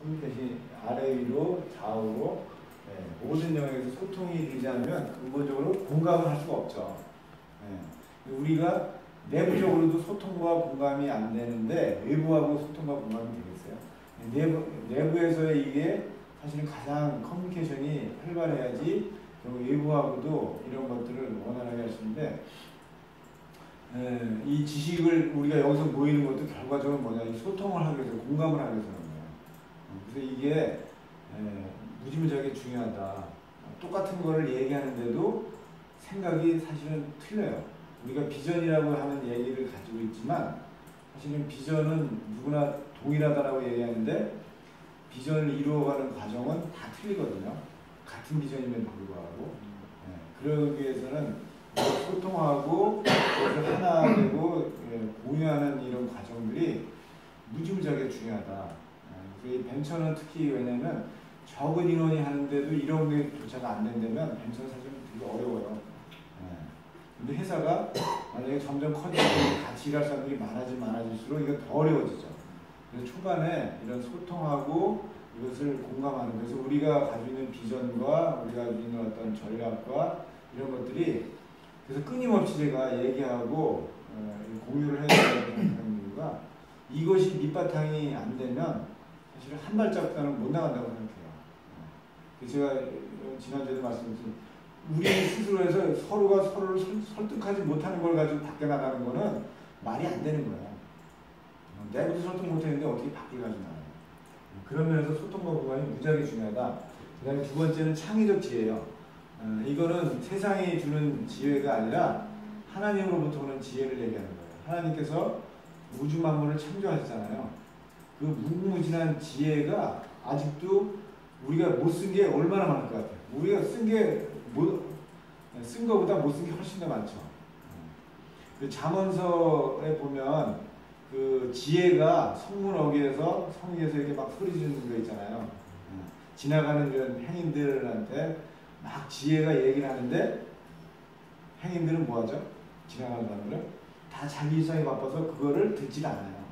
커뮤니케이션이 아래 위로 좌우로 모든 영역에서 소통이 되지 않으면 근본적으로 공감을 할 수가 없죠. 우리가 내부적으로도 소통과 공감이 안 되는데 외부하고 소통과 공감이 되겠어요? 내부에서의 이게 사실은 가장 커뮤니케이션이 활발해야지 외부하고도 이런 것들을 원활하게 할 수 있는데 이 지식을 우리가 여기서 모이는 것도 결과적으로 뭐냐, 이 소통을 하기 위해서, 공감을 하기 위해서 그런 거예요. 그래서 이게 무지무지하게 중요하다. 똑같은 거를 얘기하는데도 생각이 사실은 틀려요. 우리가 비전이라고 하는 얘기를 가지고 있지만 사실은 비전은 누구나 동일하다라고 얘기하는데 비전을 이루어가는 과정은 다 틀리거든요. 같은 비전임에도 불구하고. 그러기 위해서는 소통하고 그래서 하나 되고 공유하는 이런 과정들이 무지무지하게 중요하다. 그래서 이 벤처는 특히 왜냐면 적은 인원이 하는데도 이런 게 조차가 안 된다면 벤처는 사실 되게 어려워요. 근데 회사가 만약에 점점 커지고 같이 일할 사람들이 많아질수록 이거 더 어려워지죠. 그래서 초반에 이런 소통하고 이것을 공감하는, 그래서 우리가 가지고 있는 비전과 우리가 가지고 있는 어떤 전략과 이런 것들이 그래서 끊임없이 제가 얘기하고 공유를 해야 되는 이유가 이것이 밑바탕이 안 되면 사실은 한 발짝보다는 못 나간다고 생각해요. 그래서 제가 지난주에도 말씀드렸지만 우리 스스로에서 서로가 서로를 설득하지 못하는 걸 가지고 밖에 나가는 거는 말이 안 되는 거예요. 내부도 설득 못했는데 어떻게 밖에 가지 나가요. 그런 면에서 소통과 공감이 무지하게 중요하다. 그 다음에 두 번째는 창의적 지혜예요. 이거는 세상이 주는 지혜가 아니라 하나님으로부터 오는 지혜를 얘기하는 거예요. 하나님께서 우주 만물을 창조하셨잖아요. 그 무궁무진한 지혜가 아직도 우리가 못 쓴 게 얼마나 많을 것 같아요. 우리가 쓴 거보다 못 쓴 게 훨씬 더 많죠. 그 잠언서에 보면 그 지혜가 성문 어귀에서 성에서 이렇게 막 소리 지르는 거 있잖아요. 지나가는 이런 행인들한테 막 지혜가 얘기를 하는데 행인들은 뭐 하죠? 지나가는 사람들은 다 자기 일상에 바빠서 그거를 듣질 않아요.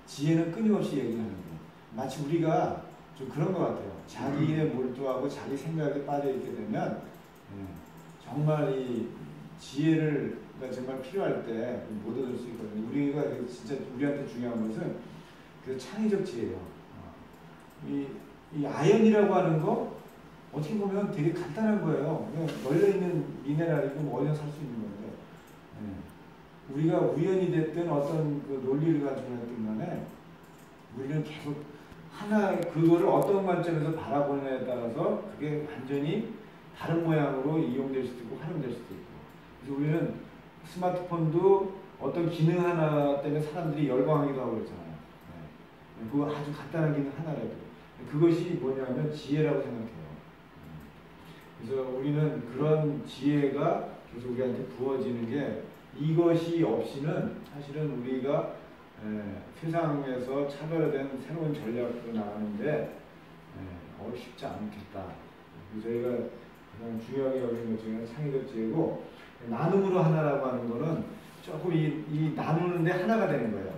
지혜는 끊임없이 얘기하는 거예요. 마치 우리가 좀 그런 것 같아요. 자기 일에 몰두하고 자기 생각에 빠져있게 되면 정말 이 지혜가 정말 필요할 때 못 얻을 수 있거든요. 우리가 진짜 우리한테 중요한 것은 그 창의적 지혜예요. 이 아연이라고 하는 거 어떻게 보면 되게 간단한 거예요. 그냥 널려있는 미네랄이고 뭐 어디나 살 수 있는 건데 우리가 우연이 됐든 어떤 그 논리를 가지고 했든 간에 우리는 계속 그거를 어떤 관점에서 바라보느냐에 따라서 그게 완전히 다른 모양으로 이용될 수도 있고 활용될 수도 있고. 그래서 우리는 스마트폰도 어떤 기능 하나 때문에 사람들이 열광하기도 하고 그러잖아요. 그거 아주 간단한 기능 하나라도. 그것이 뭐냐면 지혜라고 생각해요. 그래서 우리는 그런 지혜가 계속 우리한테 부어지는 게 이것이 없이는 사실은 우리가 세상에서 차별화된 새로운 전략으로 나가는데 쉽지 않겠다. 저희가 가장 중요하게 여기는 것 중에 창의적 지혜고, 나눔으로 하나라고 하는 거는 조금 이 나누는데 하나가 되는 거예요.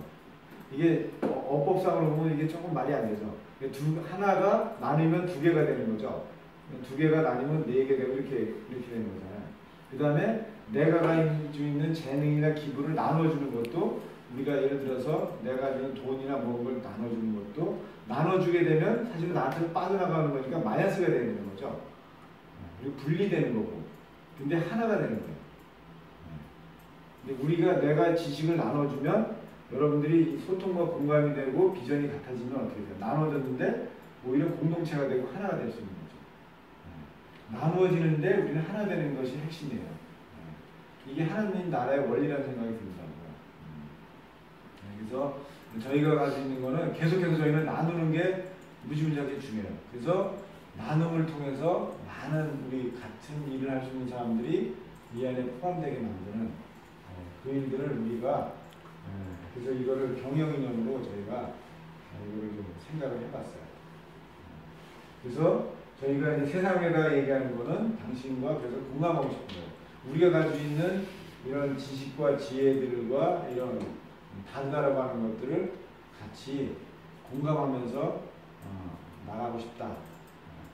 이게 어법상으로 보면 이게 조금 말이 안 되죠. 하나가 나누면 두 개가 되는 거죠. 두 개가 나뉘면 네 개 되고 이렇게 되는 거잖아요. 그 다음에 내가 가지고 있는 재능이나 기부를 나눠주는 것도, 우리가 예를 들어서 내가 가지고 있는 돈이나 뭔가를 나눠주는 것도, 나눠주게 되면 사실은 나한테 빠져나가는 거니까 마이너스가 되는 거죠. 그리고 분리되는 거고. 근데 하나가 되는 거예요. 근데 내가 지식을 나눠주면 여러분들이 소통과 공감이 되고 비전이 같아지면 어떻게 돼요? 나눠졌는데 오히려 공동체가 되고 하나가 될 수 있는 거죠. 나누어지는데 우리는 하나 되는 것이 핵심이에요. 이게 하나님 나라의 원리라는 생각이 듭니다. 그래서 저희가 가지고 있는 거는 계속해서 저희는 나누는 게 무지무지하게 중요해요. 그래서 나눔을 통해서 많은 우리 같은 일을 할 수 있는 사람들이 이 안에 포함되게 만드는 그 일들을 우리가 그래서 이거를 경영이념으로 저희가 이거를 좀 생각을 해봤어요. 그래서 저희가 이제 세상에다 얘기하는 거는 당신과 그래서 공감하고 싶은 거예요. 우리가 가지고 있는 이런 지식과 지혜들과 이런 단다라고 하는 것들을 같이 공감하면서 나가고 싶다.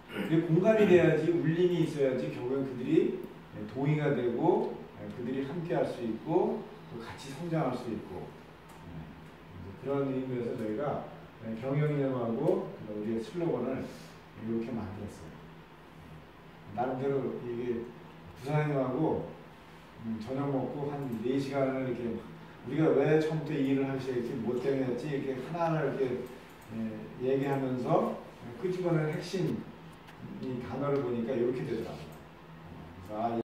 근데 공감이 돼야지, 울림이 있어야지 결국엔 그들이 동의가 되고 그들이 함께 할 수 있고 또 같이 성장할 수 있고, 그런 의미에서 저희가 경영이념하고 우리의 슬로건을 이렇게 만들었어요. 나름대로 이게 부사장님하고 저녁 먹고 한 4시간을 이렇게 우리가 왜 처음부터 이 일을 하기 시작했지, 뭐 때문에 했지, 이렇게 하나하나 이렇게 얘기하면서 끄집어낸 핵심 이 단어를 보니까 이렇게 되더라고요. 그래서